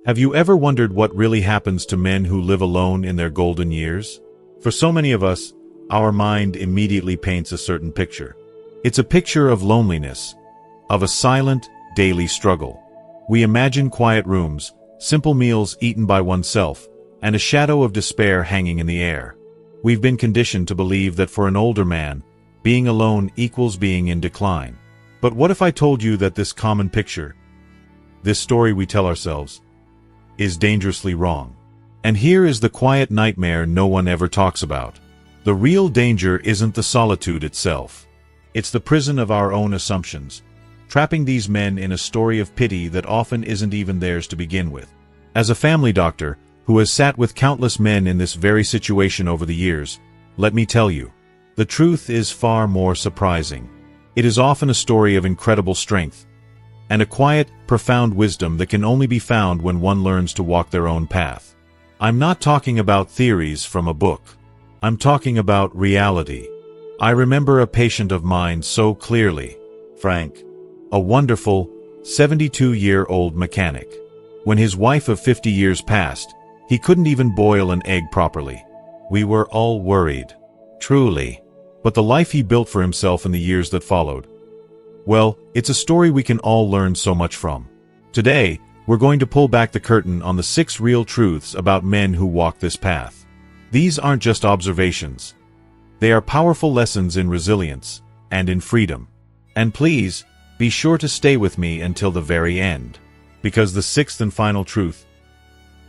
Have you ever wondered what really happens to men who live alone in their golden years? For so many of us, our mind immediately paints a certain picture. It's a picture of loneliness, of a silent, daily struggle. We imagine quiet rooms, simple meals eaten by oneself, and a shadow of despair hanging in the air. We've been conditioned to believe that for an older man, being alone equals being in decline. But what if I told you that this common picture, this story we tell ourselves, is dangerously wrong? And here is the quiet nightmare no one ever talks about. The real danger isn't the solitude itself. It's the prison of our own assumptions, trapping these men in a story of pity that often isn't even theirs to begin with. As a family doctor, who has sat with countless men in this very situation over the years, let me tell you, the truth is far more surprising. It is often a story of incredible strength, and a quiet, profound wisdom that can only be found when one learns to walk their own path. I'm not talking about theories from a book. I'm talking about reality. I remember a patient of mine so clearly, Frank, a wonderful, 72-year-old mechanic. When his wife of 50 years passed, he couldn't even boil an egg properly. We were all worried. Truly. But the life he built for himself in the years that followed, well, it's a story we can all learn so much from. Today, we're going to pull back the curtain on the 6 real truths about men who walk this path. These aren't just observations. They are powerful lessons in resilience and in freedom. And please, be sure to stay with me until the very end, because the 6th and final truth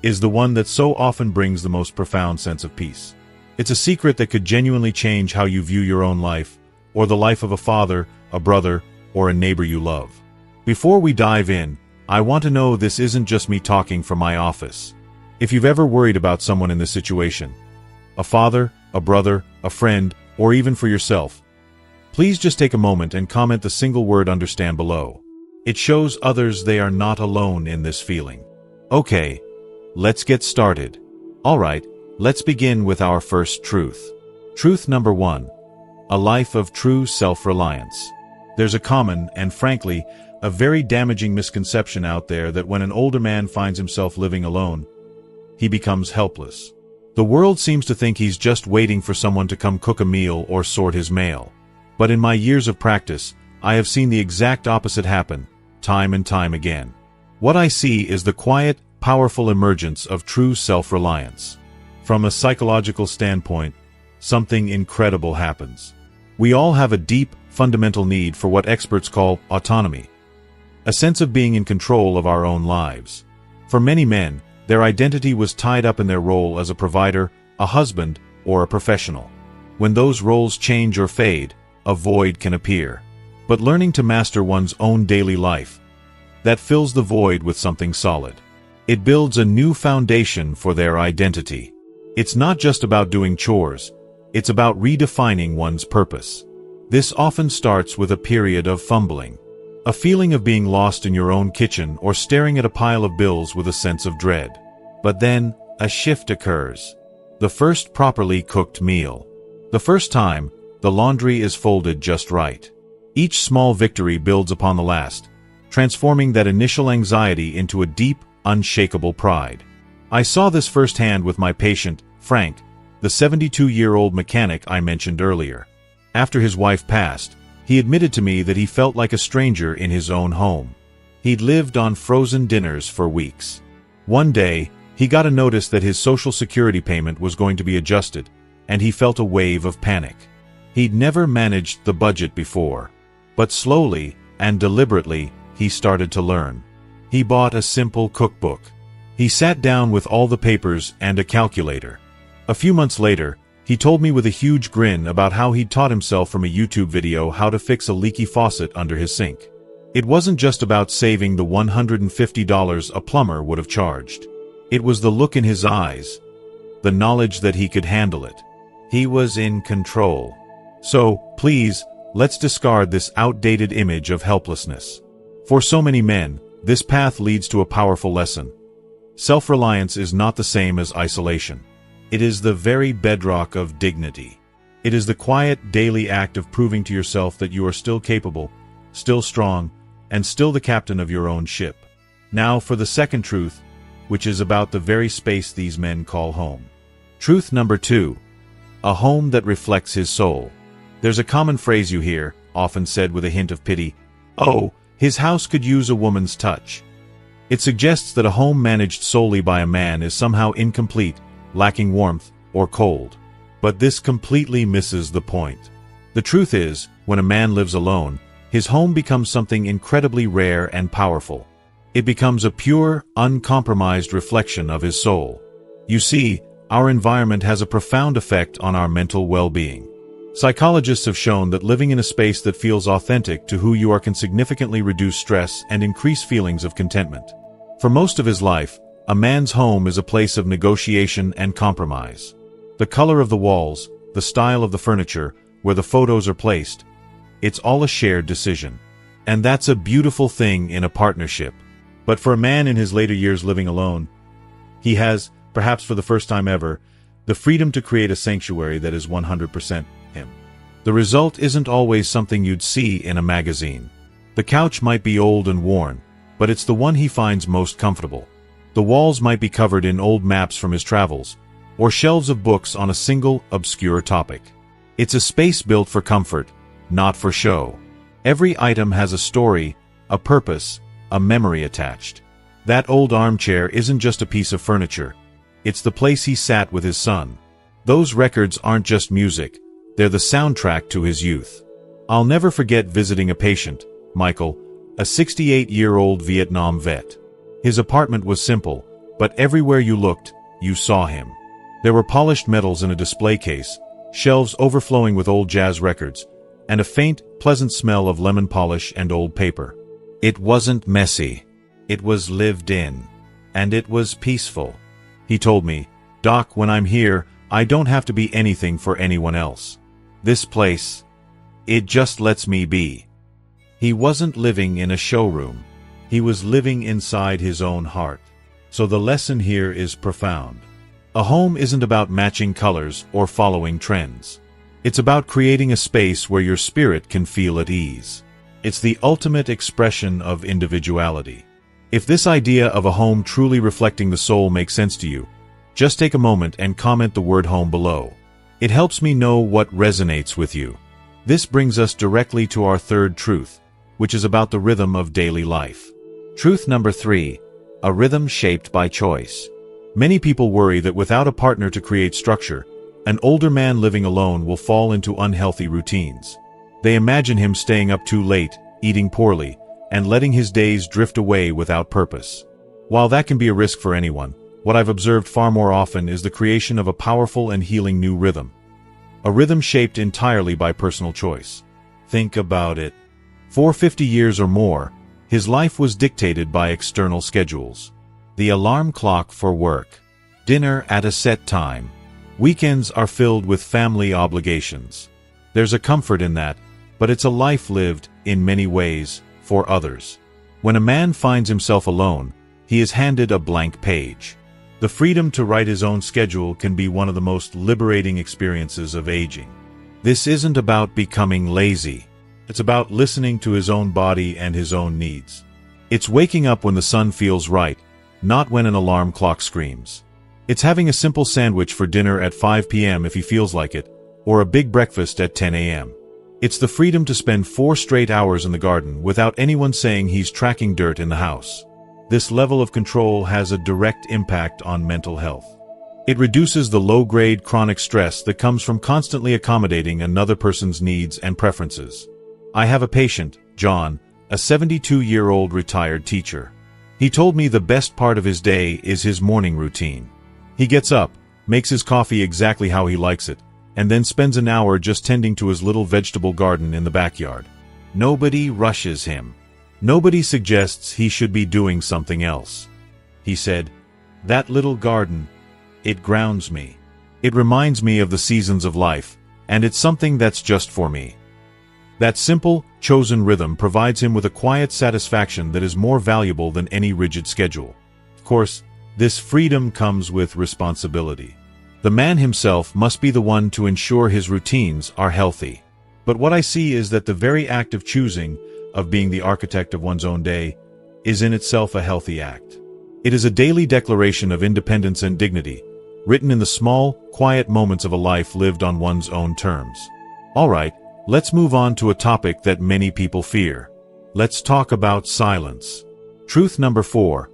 is the one that so often brings the most profound sense of peace. It's a secret that could genuinely change how you view your own life, or the life of a father, a brother, or a neighbor you love. Before we dive in, I want to know this isn't just me talking from my office. If you've ever worried about someone in this situation, a father, a brother, a friend, or even for yourself, please just take a moment and comment the single word "understand" below. It shows others they are not alone in this feeling. Okay, let's get started. Alright, let's begin with our first truth. Truth number 1. A life of true self-reliance. There's a common, and frankly, a very damaging misconception out there that when an older man finds himself living alone, he becomes helpless. The world seems to think he's just waiting for someone to come cook a meal or sort his mail. But in my years of practice, I have seen the exact opposite happen, time and time again. What I see is the quiet, powerful emergence of true self-reliance. From a psychological standpoint, something incredible happens. We all have a deep, fundamental need for what experts call autonomy, a sense of being in control of our own lives. For many men, their identity was tied up in their role as a provider, a husband, or a professional. When those roles change or fade, a void can appear. But learning to master one's own daily life, that fills the void with something solid. It builds a new foundation for their identity. It's not just about doing chores, it's about redefining one's purpose. This often starts with a period of fumbling, a feeling of being lost in your own kitchen or staring at a pile of bills with a sense of dread. But then, a shift occurs. The first properly cooked meal. The first time, the laundry is folded just right. Each small victory builds upon the last, transforming that initial anxiety into a deep, unshakable pride. I saw this firsthand with my patient, Frank, the 72-year-old mechanic I mentioned earlier. After his wife passed, he admitted to me that he felt like a stranger in his own home. He'd lived on frozen dinners for weeks. One day, he got a notice that his Social Security payment was going to be adjusted, and he felt a wave of panic. He'd never managed the budget before. But slowly and deliberately, he started to learn. He bought a simple cookbook. He sat down with all the papers and a calculator. A few months later, he told me with a huge grin about how he'd taught himself from a YouTube video how to fix a leaky faucet under his sink. It wasn't just about saving the $150 a plumber would have charged. It was the look in his eyes, the knowledge that he could handle it. He was in control. So, please, let's discard this outdated image of helplessness. For so many men, this path leads to a powerful lesson. Self-reliance is not the same as isolation. It is the very bedrock of dignity. It is the quiet, daily act of proving to yourself that you are still capable, still strong, and still the captain of your own ship. Now for the second truth, which is about the very space these men call home. Truth number 2. A home that reflects his soul. There's a common phrase you hear, often said with a hint of pity, "Oh, his house could use a woman's touch." It suggests that a home managed solely by a man is somehow incomplete, lacking warmth, or cold. But this completely misses the point. The truth is, when a man lives alone, his home becomes something incredibly rare and powerful. It becomes a pure, uncompromised reflection of his soul. You see, our environment has a profound effect on our mental well-being. Psychologists have shown that living in a space that feels authentic to who you are can significantly reduce stress and increase feelings of contentment. For most of his life, a man's home is a place of negotiation and compromise. The color of the walls, the style of the furniture, where the photos are placed, it's all a shared decision. And that's a beautiful thing in a partnership. But for a man in his later years living alone, he has, perhaps for the first time ever, the freedom to create a sanctuary that is 100% him. The result isn't always something you'd see in a magazine. The couch might be old and worn, but it's the one he finds most comfortable. The walls might be covered in old maps from his travels, or shelves of books on a single, obscure topic. It's a space built for comfort, not for show. Every item has a story, a purpose, a memory attached. That old armchair isn't just a piece of furniture. It's the place he sat with his son. Those records aren't just music, they're the soundtrack to his youth. I'll never forget visiting a patient, Michael, a 68-year-old Vietnam vet. His apartment was simple, but everywhere you looked, you saw him. There were polished metals in a display case, shelves overflowing with old jazz records, and a faint, pleasant smell of lemon polish and old paper. It wasn't messy. It was lived in. And it was peaceful. He told me, "Doc, when I'm here, I don't have to be anything for anyone else. This place, it just lets me be." He wasn't living in a showroom. He was living inside his own heart. So the lesson here is profound. A home isn't about matching colors or following trends. It's about creating a space where your spirit can feel at ease. It's the ultimate expression of individuality. If this idea of a home truly reflecting the soul makes sense to you, just take a moment and comment the word home below. It helps me know what resonates with you. This brings us directly to our third truth, which is about the rhythm of daily life. Truth number 3, a rhythm shaped by choice. Many people worry that without a partner to create structure, an older man living alone will fall into unhealthy routines. They imagine him staying up too late, eating poorly, and letting his days drift away without purpose. While that can be a risk for anyone, what I've observed far more often is the creation of a powerful and healing new rhythm. A rhythm shaped entirely by personal choice. Think about it. For 50 years or more, his life was dictated by external schedules. The alarm clock for work. Dinner at a set time. Weekends are filled with family obligations. There's a comfort in that, but it's a life lived, in many ways, for others. When a man finds himself alone, he is handed a blank page. The freedom to write his own schedule can be one of the most liberating experiences of aging. This isn't about becoming lazy. It's about listening to his own body and his own needs. It's waking up when the sun feels right, not when an alarm clock screams. It's having a simple sandwich for dinner at 5 p.m. if he feels like it, or a big breakfast at 10 a.m. It's the freedom to spend 4 straight hours in the garden without anyone saying he's tracking dirt in the house. This level of control has a direct impact on mental health. It reduces the low-grade chronic stress that comes from constantly accommodating another person's needs and preferences. I have a patient, John, a 72-year-old retired teacher. He told me the best part of his day is his morning routine. He gets up, makes his coffee exactly how he likes it, and then spends an hour just tending to his little vegetable garden in the backyard. Nobody rushes him. Nobody suggests he should be doing something else. He said, "That little garden, it grounds me. It reminds me of the seasons of life, and it's something that's just for me." That simple, chosen rhythm provides him with a quiet satisfaction that is more valuable than any rigid schedule. Of course, this freedom comes with responsibility. The man himself must be the one to ensure his routines are healthy. But what I see is that the very act of choosing, of being the architect of one's own day, is in itself a healthy act. It is a daily declaration of independence and dignity, written in the small, quiet moments of a life lived on one's own terms. Alright, let's move on to a topic that many people fear. Let's talk about silence. Truth number 4.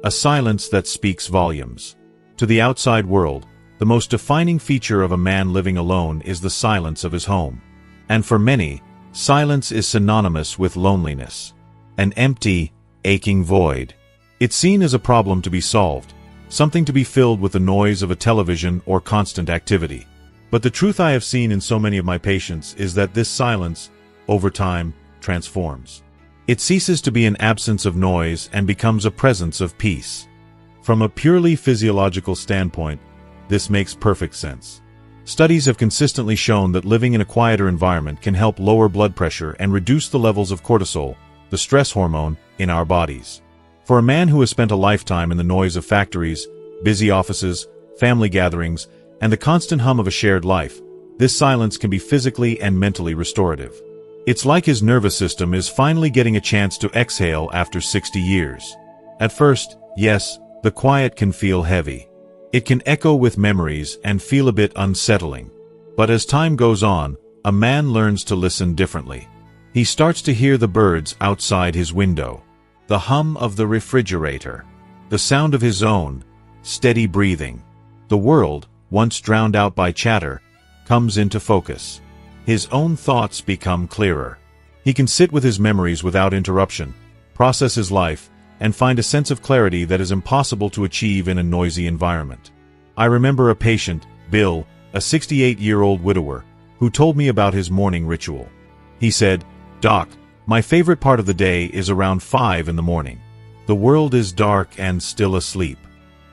A silence that speaks volumes. To the outside world, the most defining feature of a man living alone is the silence of his home. And for many, silence is synonymous with loneliness. An empty, aching void. It's seen as a problem to be solved, something to be filled with the noise of a television or constant activity. But the truth I have seen in so many of my patients is that this silence, over time, transforms. It ceases to be an absence of noise and becomes a presence of peace. From a purely physiological standpoint, this makes perfect sense. Studies have consistently shown that living in a quieter environment can help lower blood pressure and reduce the levels of cortisol, the stress hormone, in our bodies. For a man who has spent a lifetime in the noise of factories, busy offices, family gatherings, and the constant hum of a shared life, this silence can be physically and mentally restorative. It's like his nervous system is finally getting a chance to exhale after 60 years. At first, yes, the quiet can feel heavy. It can echo with memories and feel a bit unsettling. But as time goes on, a man learns to listen differently. He starts to hear the birds outside his window, the hum of the refrigerator, the sound of his own steady breathing. The world, once drowned out by chatter, comes into focus. His own thoughts become clearer. He can sit with his memories without interruption, process his life, and find a sense of clarity that is impossible to achieve in a noisy environment. I remember a patient, Bill, a 68-year-old widower, who told me about his morning ritual. He said, "Doc, my favorite part of the day is around 5 in the morning. The world is dark and still asleep.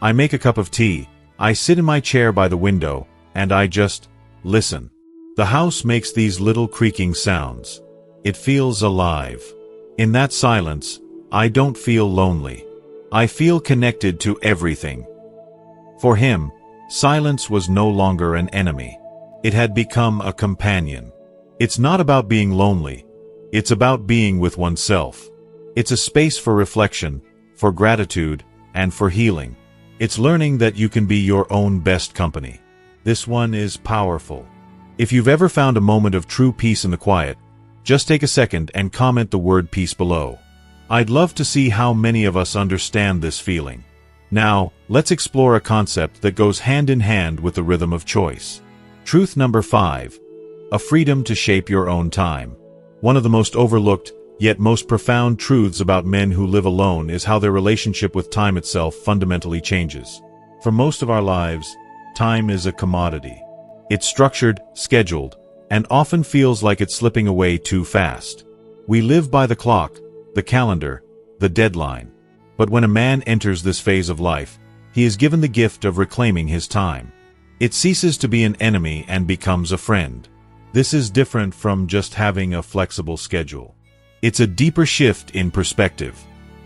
I make a cup of tea, I sit in my chair by the window, and I just listen. The house makes these little creaking sounds. It feels alive. In that silence, I don't feel lonely. I feel connected to everything." For him, silence was no longer an enemy. It had become a companion. It's not about being lonely. It's about being with oneself. It's a space for reflection, for gratitude, and for healing. It's learning that you can be your own best company. This one is powerful. If you've ever found a moment of true peace in the quiet, just take a second and comment the word peace below. I'd love to see how many of us understand this feeling. Now, let's explore a concept that goes hand in hand with the rhythm of choice. Truth number 5. A freedom to shape your own time. One of the most overlooked, yet most profound truths about men who live alone is how their relationship with time itself fundamentally changes. For most of our lives, time is a commodity. It's structured, scheduled, and often feels like it's slipping away too fast. We live by the clock, the calendar, the deadline. But when a man enters this phase of life, he is given the gift of reclaiming his time. It ceases to be an enemy and becomes a friend. This is different from just having a flexible schedule. It's a deeper shift in perspective.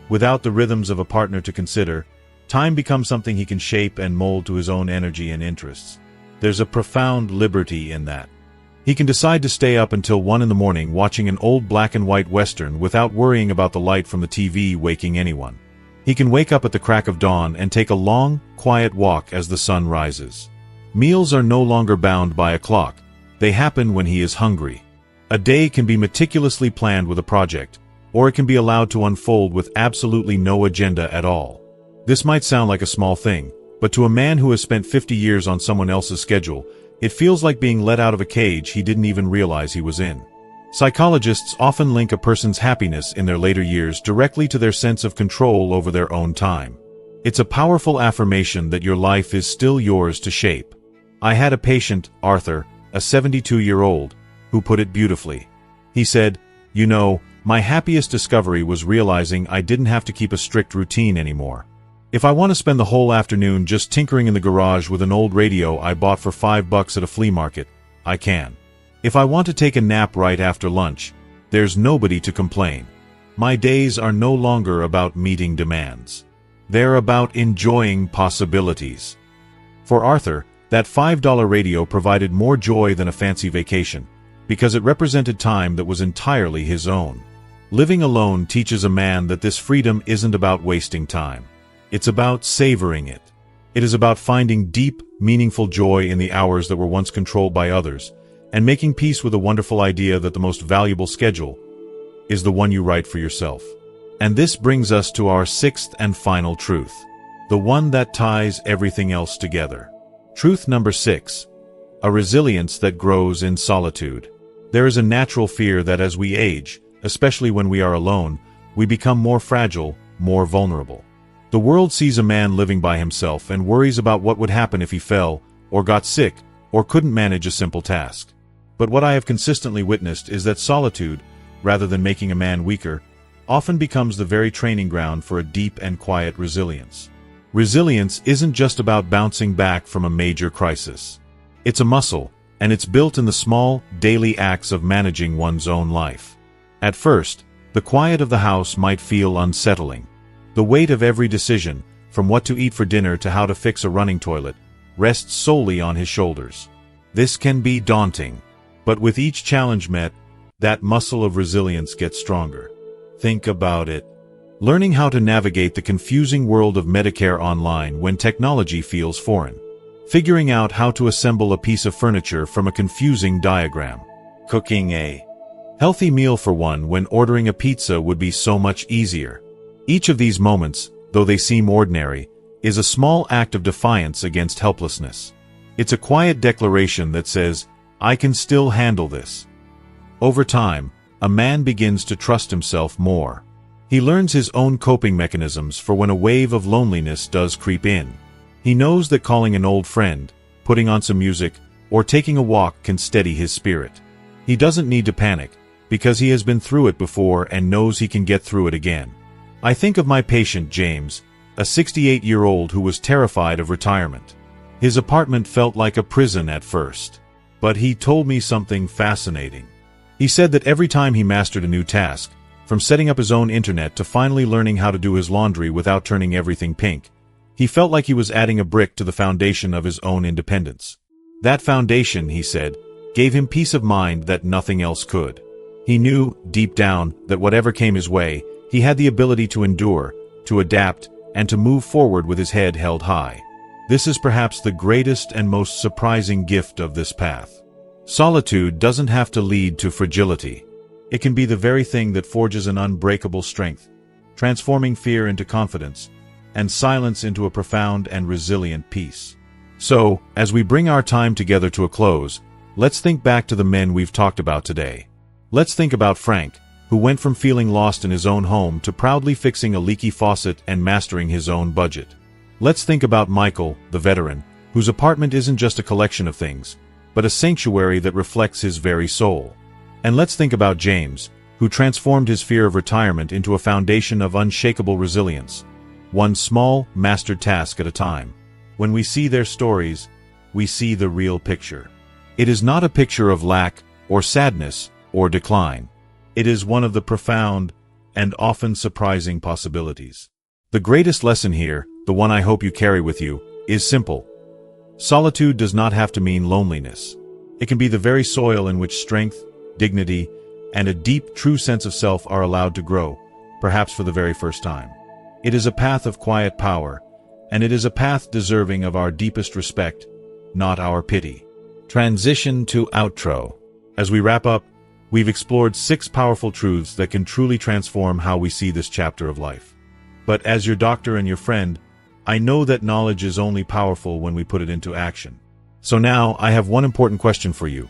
Without the rhythms of a partner to consider, time becomes something he can shape and mold to his own energy and interests. There's a profound liberty in that. He can decide to stay up until 1 in the morning watching an old black and white western without worrying about the light from the TV waking anyone. He can wake up at the crack of dawn and take a long, quiet walk as the sun rises. Meals are no longer bound by a clock. They happen when he is hungry. A day can be meticulously planned with a project, or it can be allowed to unfold with absolutely no agenda at all. This might sound like a small thing, but to a man who has spent 50 years on someone else's schedule, it feels like being let out of a cage he didn't even realize he was in. Psychologists often link a person's happiness in their later years directly to their sense of control over their own time. It's a powerful affirmation that your life is still yours to shape. I had a patient, Arthur, a 72-year-old, who put it beautifully. He said, "You know, my happiest discovery was realizing I didn't have to keep a strict routine anymore. If I want to spend the whole afternoon just tinkering in the garage with an old radio I bought for $5 at a flea market, I can. If I want to take a nap right after lunch, there's nobody to complain. My days are no longer about meeting demands. They're about enjoying possibilities." For Arthur, that $5 radio provided more joy than a fancy vacation, because it represented time that was entirely his own. Living alone teaches a man that this freedom isn't about wasting time. It's about savoring it. It is about finding deep, meaningful joy in the hours that were once controlled by others, and making peace with the wonderful idea that the most valuable schedule is the one you write for yourself. And this brings us to our sixth and final truth, the one that ties everything else together. Truth number 6. A resilience that grows in solitude. There is a natural fear that as we age, especially when we are alone, we become more fragile, more vulnerable. The world sees a man living by himself and worries about what would happen if he fell, or got sick, or couldn't manage a simple task. But what I have consistently witnessed is that solitude, rather than making a man weaker, often becomes the very training ground for a deep and quiet resilience. Resilience isn't just about bouncing back from a major crisis. It's a muscle, and it's built in the small, daily acts of managing one's own life. At first, the quiet of the house might feel unsettling. The weight of every decision, from what to eat for dinner to how to fix a running toilet, rests solely on his shoulders. This can be daunting, but with each challenge met, that muscle of resilience gets stronger. Think about it. Learning how to navigate the confusing world of Medicare online when technology feels foreign. Figuring out how to assemble a piece of furniture from a confusing diagram. Cooking a healthy meal for one when ordering a pizza would be so much easier. Each of these moments, though they seem ordinary, is a small act of defiance against helplessness. It's a quiet declaration that says, "I can still handle this." Over time, a man begins to trust himself more. He learns his own coping mechanisms for when a wave of loneliness does creep in. He knows that calling an old friend, putting on some music, or taking a walk can steady his spirit. He doesn't need to panic, because he has been through it before and knows he can get through it again. I think of my patient James, a 68-year-old who was terrified of retirement. His apartment felt like a prison at first. But he told me something fascinating. He said that every time he mastered a new task, from setting up his own internet to finally learning how to do his laundry without turning everything pink, he felt like he was adding a brick to the foundation of his own independence. That foundation, he said, gave him peace of mind that nothing else could. He knew, deep down, that whatever came his way, he had the ability to endure, to adapt, and to move forward with his head held high. This is perhaps the greatest and most surprising gift of this path. Solitude doesn't have to lead to fragility. It can be the very thing that forges an unbreakable strength, transforming fear into confidence, and silence into a profound and resilient peace. So, as we bring our time together to a close, let's think back to the men we've talked about today. Let's think about Frank, who went from feeling lost in his own home to proudly fixing a leaky faucet and mastering his own budget. Let's think about Michael, the veteran, whose apartment isn't just a collection of things, but a sanctuary that reflects his very soul. And let's think about James, who transformed his fear of retirement into a foundation of unshakable resilience, one small, mastered task at a time. When we see their stories, we see the real picture. It is not a picture of lack, or sadness, or decline. It is one of the profound and often surprising possibilities. The greatest lesson here, the one I hope you carry with you, is simple. Solitude does not have to mean loneliness. It can be the very soil in which strength, dignity, and a deep, true sense of self are allowed to grow, perhaps for the very first time. It is a path of quiet power, and it is a path deserving of our deepest respect, not our pity. Transition to outro. As we wrap up, we've explored 6 powerful truths that can truly transform how we see this chapter of life. But as your doctor and your friend, I know that knowledge is only powerful when we put it into action. So now, I have one important question for you.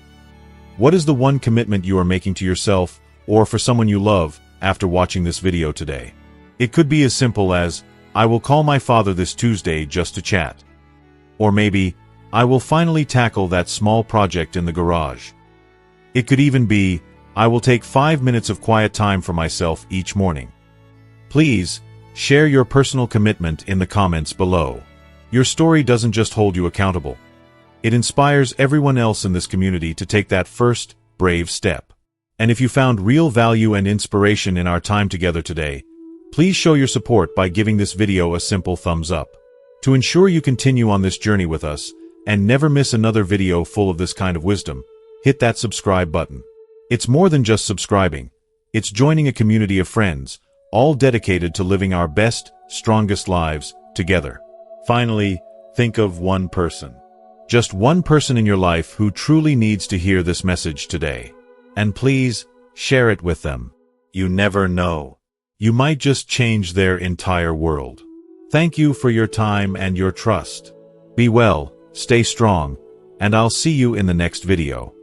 What is the one commitment you are making to yourself, or for someone you love, after watching this video today? It could be as simple as, I will call my father this Tuesday just to chat. Or maybe, I will finally tackle that small project in the garage. It could even be, I will take 5 minutes of quiet time for myself each morning. Please, share your personal commitment in the comments below. Your story doesn't just hold you accountable. It inspires everyone else in this community to take that first, brave step. And if you found real value and inspiration in our time together today, please show your support by giving this video a simple thumbs up. To ensure you continue on this journey with us, and never miss another video full of this kind of wisdom, hit that subscribe button. It's more than just subscribing. It's joining a community of friends, all dedicated to living our best, strongest lives, together. Finally, think of one person. Just one person in your life who truly needs to hear this message today. And please, share it with them. You never know. You might just change their entire world. Thank you for your time and your trust. Be well, stay strong, and I'll see you in the next video.